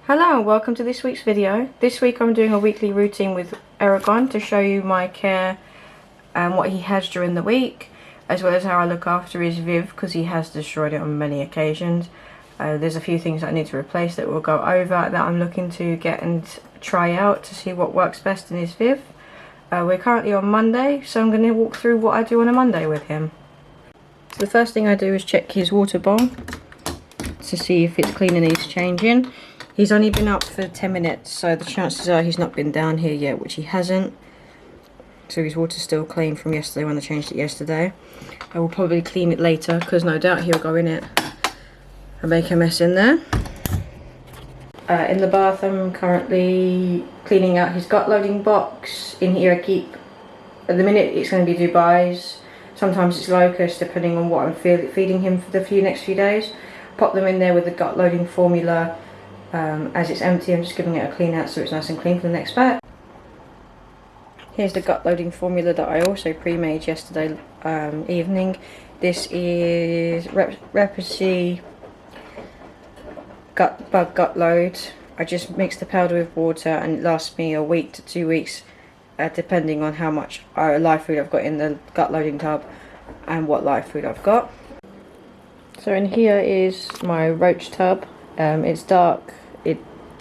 Hello and welcome to this week's video. This week I'm doing a weekly routine with Eragon to show you my care and what he has during the week, as well as how I look after his Viv because he has destroyed it on many occasions. There's a few things I need to replace that we'll go over that I'm looking to get and try out to see what works best in his Viv. We're currently on Monday, so I'm going to walk through what I do on a Monday with him. So the first thing I do is check his water bowl to see if it's clean and needs changing. He's only been up for 10 minutes, so the chances are he's not been down here yet, which he hasn't. So his water's still clean from yesterday when I changed it yesterday. I will probably clean it later, because no doubt he'll go in it and make a mess in there. In the bath, I'm currently cleaning out his gut loading box. In here I keep, at the minute it's going to be Dubai's. Sometimes it's Locust, depending on what I'm feeding him for the next few days. Pop them in there with the gut loading formula. As it's empty, I'm just giving it a clean out so it's nice and clean for the next batch. Here's the gut loading formula that I also pre-made yesterday evening. This is Repacy bug gut load. I just mix the powder with water and it lasts me a week to 2 weeks, depending on how much live food I've got in the gut loading tub and what live food I've got. So in here is my Roach Tub. It's dark.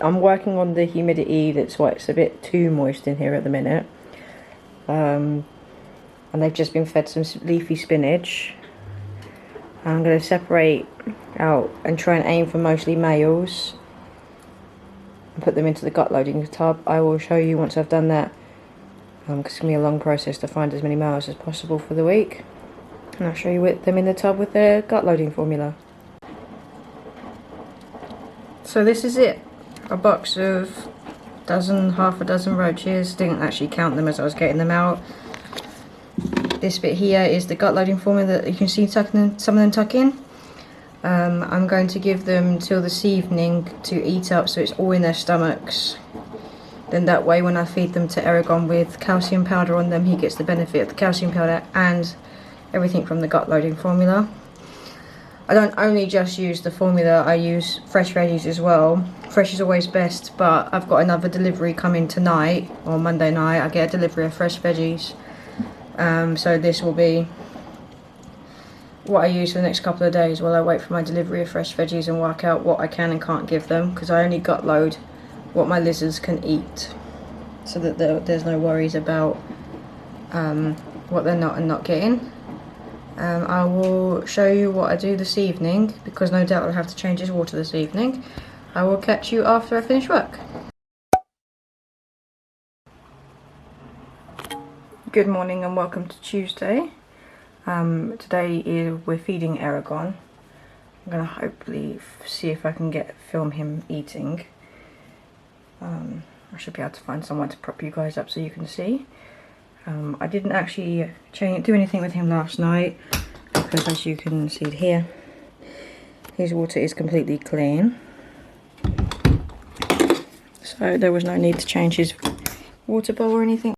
I'm working on the humidity, that's why it's a bit too moist in here at the minute. And they've just been fed some leafy spinach. I'm going to separate out and try and aim for mostly males and put them into the gut loading tub. I will show you once I've done that, because it's going to be a long process to find as many males as possible for the week. And I'll show you them in the tub with their gut loading formula. So this is it. A box of half a dozen roaches. Didn't actually count them as I was getting them out. This bit here is the gut loading formula that you can see some of them tuck in. I'm going to give them till this evening to eat up, so it's all in their stomachs. Then that way when I feed them to Eragon with calcium powder on them, he gets the benefit of the calcium powder and everything from the gut loading formula. I don't only just use the formula, I use fresh veggies as well. Fresh is always best, but I've got another delivery coming tonight, or Monday night. I get a delivery of fresh veggies. So this will be what I use for the next couple of days while I wait for my delivery of fresh veggies and work out what I can and can't give them, because I only gut load what my lizards can eat, so that there's no worries about what they're not getting. I will show you what I do this evening, because no doubt I'll have to change his water this evening. I will catch you after I finish work. Good morning and welcome to Tuesday. Today we're feeding Eragon. I'm going to hopefully see if I can film him eating. I should be able to find someone to prop you guys up so you can see. I didn't actually do anything with him last night, because as you can see here, his water is completely clean. So there was no need to change his water bowl or anything.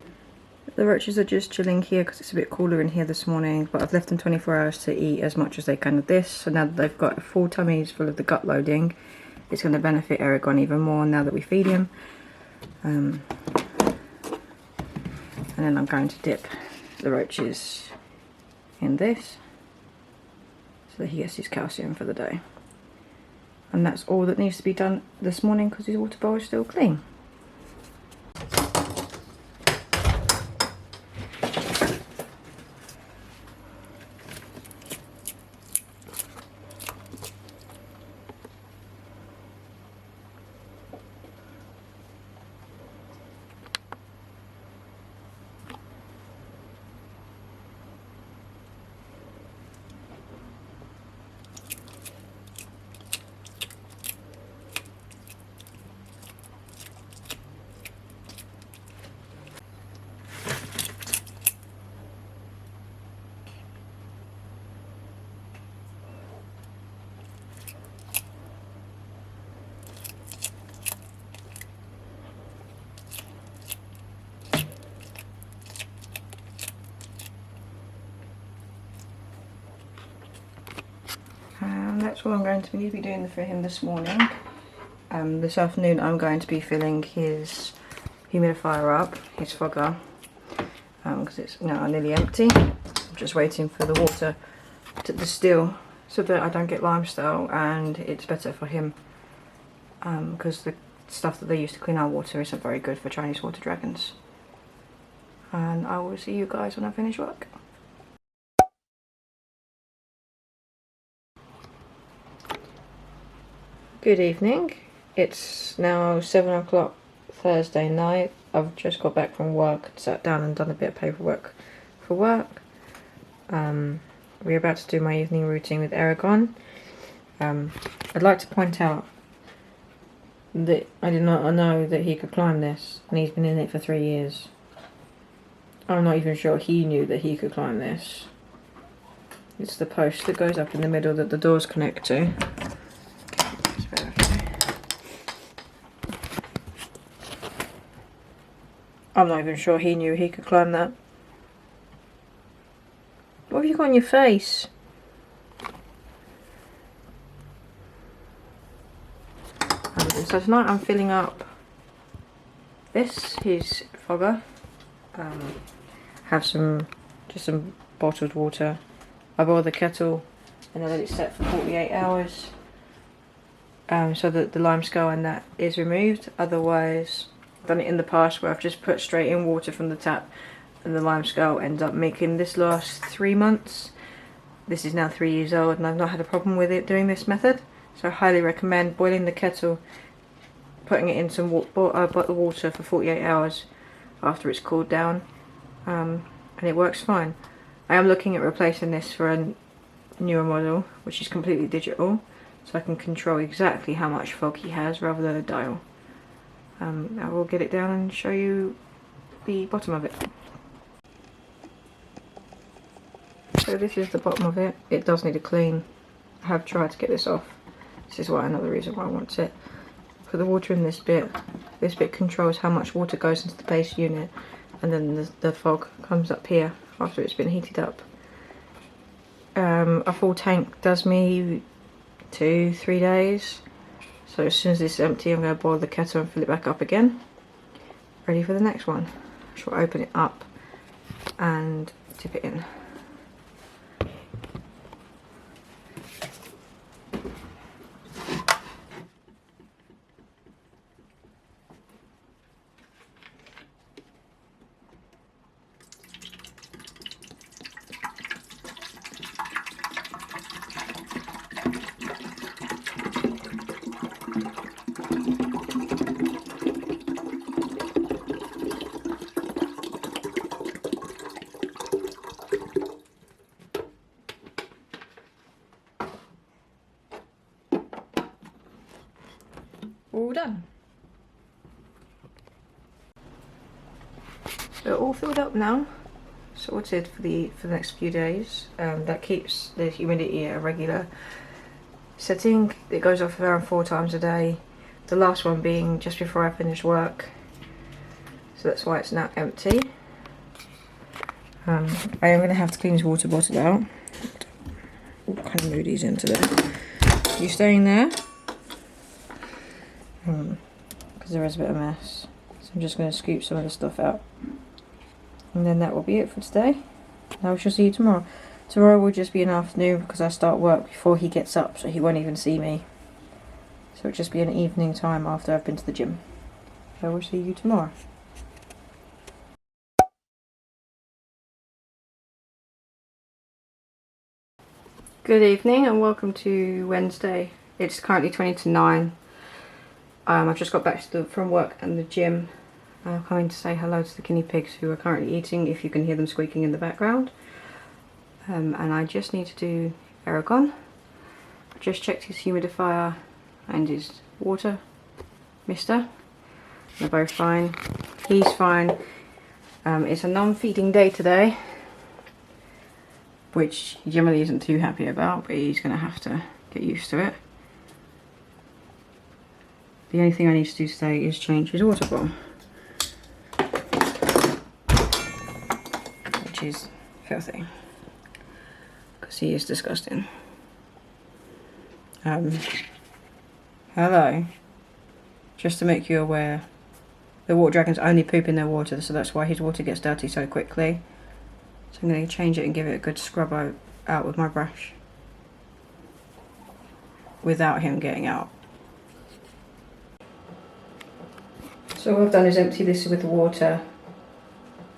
The roaches are just chilling here because it's a bit cooler in here this morning, but I've left them 24 hours to eat as much as they can of this. So now that they've got full tummies full of the gut loading, it's going to benefit Eragon even more now that we feed him. And then I'm going to dip the roaches in this so that he gets his calcium for the day. And that's all that needs to be done this morning because his water bowl is still clean. That's all I'm going to be doing for him this morning. This afternoon I'm going to be filling his humidifier up, his fogger, because it's now nearly empty. I'm just waiting for the water to distill so that I don't get limestone, and it's better for him because the stuff that they use to clean our water isn't very good for Chinese water dragons. And I will see you guys when I finish work. Good evening. It's now 7 o'clock Thursday night. I've just got back from work, sat down and done a bit of paperwork for work. We're about to do my evening routine with Eragon. I'd like to point out that I did not know that he could climb this, and he's been in it for 3 years. I'm not even sure he knew that he could climb this. It's the post that goes up in the middle that the doors connect to. I'm not even sure he knew he could climb that. What have you got on your face? So tonight I'm filling up this, his fogger. Have just some bottled water. I boil the kettle and then let it set for 48 hours so that the limescale and that is removed. Otherwise, I've done it in the past where I've just put straight in water from the tap and the limescale ends up making this last 3 months. This is now 3 years old and I've not had a problem with it doing this method. So I highly recommend boiling the kettle, putting it in some bottled water for 48 hours after it's cooled down. And it works fine. I am looking at replacing this for a newer model, which is completely digital, so I can control exactly how much fog he has rather than a dial. I will get it down and show you the bottom of it. So this is the bottom of it. It does need a clean. I have tried to get this off. This is another reason why I want it. Put the water in this bit. This bit controls how much water goes into the base unit, and then the fog comes up here after it's been heated up. A full tank does me 2-3 days. So as soon as this is empty, I'm going to boil the kettle and fill it back up again. Ready for the next one. I shall open it up and tip it in. All done. So all filled up now, sorted for the next few days. That keeps the humidity at a regular setting. It goes off around 4 times a day. The last one being just before I finish work. So that's why it's now empty. I am going to have to clean his water bottle out. What kind of mood he's in today? You staying there? Because there is a bit of a mess. So I'm just going to scoop some of the stuff out. And then that will be it for today. I shall see you tomorrow. Tomorrow will just be an afternoon because I start work before he gets up, so he won't even see me. So it'll just be an evening time after I've been to the gym. I will see you tomorrow. Good evening and welcome to Wednesday. It's currently 20 to 9. I've just got back from work and the gym. I'm coming to say hello to the guinea pigs who are currently eating, if you can hear them squeaking in the background. And I just need to do Eragon. I just checked his humidifier and his water mister. They're both fine. He's fine. It's a non-feeding day today, which he generally isn't too happy about, but he's going to have to get used to it. The only thing I need to do today is change his water bottle, which is filthy because he is disgusting. Hello. just to make you aware. The water dragons only poop in their water, so that's why his water gets dirty so quickly. So I'm going to change it and give it a good scrub out with my brush, without him getting out. So what I've done is empty this with water,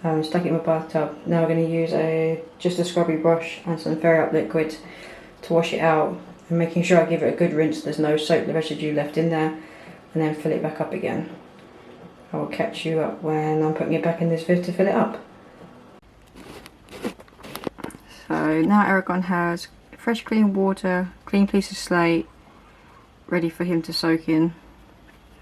stuck it in my bathtub. Now I'm going to use just a scrubby brush and some Fairy Up liquid to wash it out, and making sure I give it a good rinse, there's no soap residue left in there, and then fill it back up again. I will catch you up when I'm putting it back in this viv to fill it up. So now Eragon has fresh clean water, clean piece of slate, ready for him to soak in.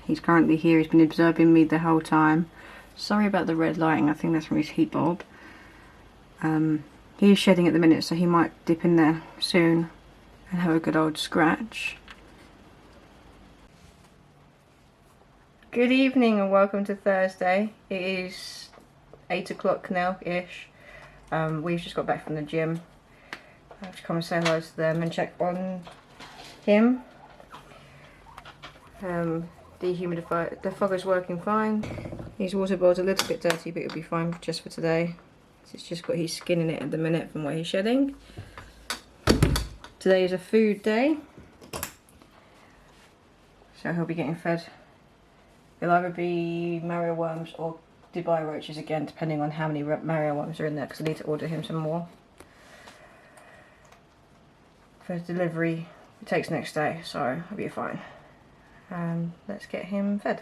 He's currently here, he's been observing me the whole time. Sorry about the red lighting, I think that's from his heat bulb. He is shedding at the minute, so he might dip in there soon and have a good old scratch. Good evening and welcome to Thursday. It is 8 o'clock now-ish. We've just got back from the gym. I have to come and say hello to them and check on him. The humidifier, the fogger's working fine. His water bowl's a little bit dirty, but it'll be fine just for today. It's just got his skin in it at the minute from what he's shedding. Today is a food day, so he'll be getting fed. It'll either be Mario worms or Dubai roaches again, depending on how many Mario worms are in there, because I need to order him some more. For delivery, it takes next day, so I'll be fine. Let's get him fed.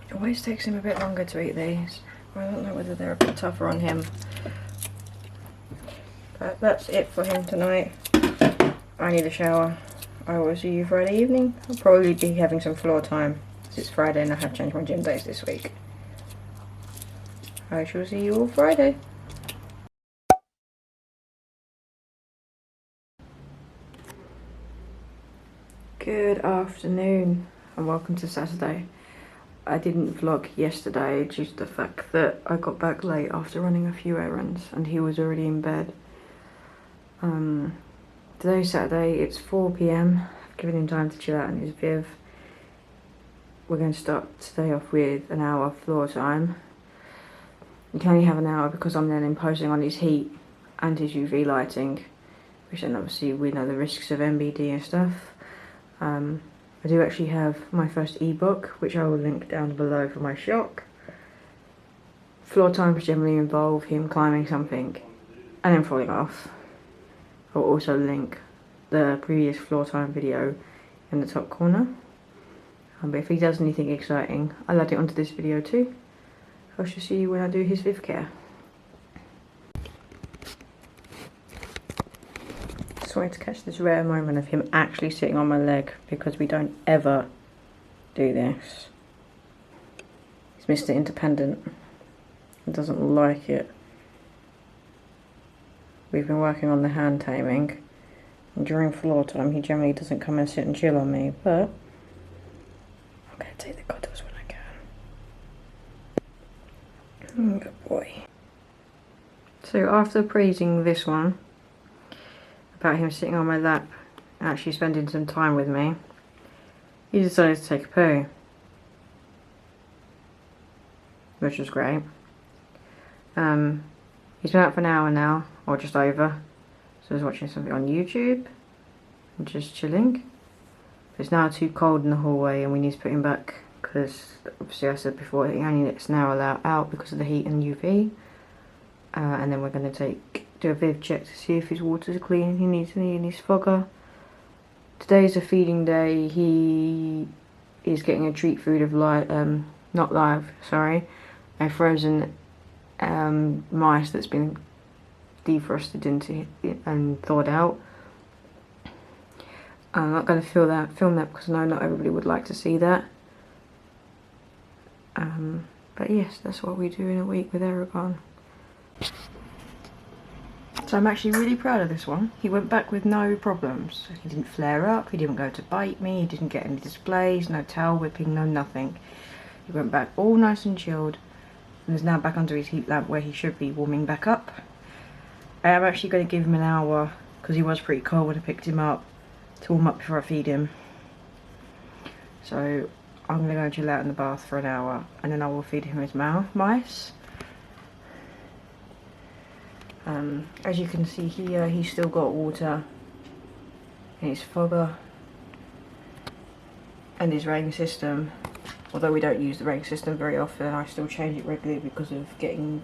It always takes him a bit longer to eat these. I don't know whether they're a bit tougher on him. But that's it for him tonight. I need a shower. I will see you Friday evening. I'll probably be having some floor time, because it's Friday and I have changed my gym days this week. I shall see you all Friday. Good afternoon and welcome to Saturday. I didn't vlog yesterday due to the fact that I got back late after running a few errands and he was already in bed. Today's Saturday, it's 4 PM. I've given him time to chill out in his viv. We're going to start today off with an hour floor time. You can only have an hour because I'm then imposing on his heat and his UV lighting, which then obviously we know the risks of MBD and stuff. I do actually have my first ebook, which I will link down below for my shock. Floor times generally involve him climbing something and then falling off. I'll also link the previous floor time video in the top corner. But if he does anything exciting, I'll add it onto this video too. I shall see you when I do his viv care. Just wanted to catch this rare moment of him actually sitting on my leg, because we don't ever do this. He's Mr. Independent and doesn't like it. We've been working on the hand taming, and during floor time he generally doesn't come and sit and chill on me, but I'm going to take the cuddles when I can. Good boy. So after praising this one about him sitting on my lap and actually spending some time with me, he decided to take a poo, which was great. He's been out for an hour now, or just over, so he's watching something on YouTube and just chilling. But it's now too cold in the hallway and we need to put him back, because obviously I said before he only gets an hour out because of the heat and UV. And then we're going to do a viv check to see if his water's clean. He needs any in his fogger. Today's a feeding day. He is getting a treat food of not live, sorry, a frozen mice that's been defrosted and thawed out. I'm not going to film that because I know not everybody would like to see that. But yes, that's what we do in a week with Eragon. So I'm actually really proud of this one. He went back with no problems. He didn't flare up, he didn't go to bite me, he didn't get any displays, no tail whipping, no nothing. He went back all nice and chilled and is now back under his heat lamp where he should be warming back up. I am actually going to give him an hour because he was pretty cold when I picked him up to warm up before I feed him. So I'm going to go and chill out in the bath for an hour and then I will feed him his mice. As you can see here, he's still got water in his fogger and his rain system. Although we don't use the rain system very often, I still change it regularly because of getting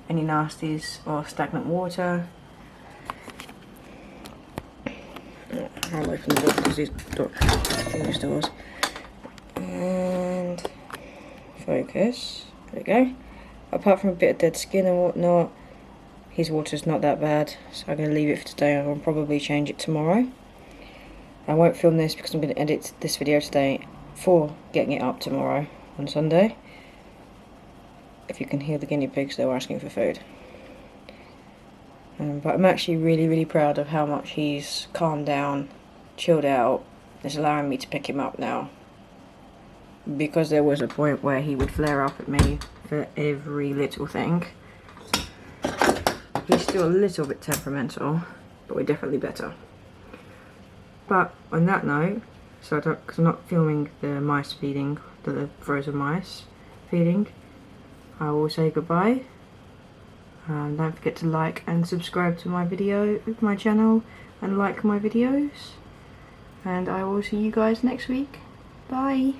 any nasties or stagnant water. I'll open the door because these fingers doors. And focus. There we go. Apart from a bit of dead skin and whatnot, his water's not that bad, so I'm going to leave it for today. I'll probably change it tomorrow. I won't film this because I'm going to edit this video today for getting it up tomorrow on Sunday. If you can hear the guinea pigs, they were asking for food. But I'm actually really proud of how much he's calmed down, chilled out. It's allowing me to pick him up now. Because there was a point where he would flare up at me for every little thing. He's still a little bit temperamental, but we're definitely better. But on that note, because I'm not filming the mice feeding, the frozen mice feeding, I will say goodbye. Don't forget to like and subscribe to my channel, and like my videos. And I will see you guys next week. Bye.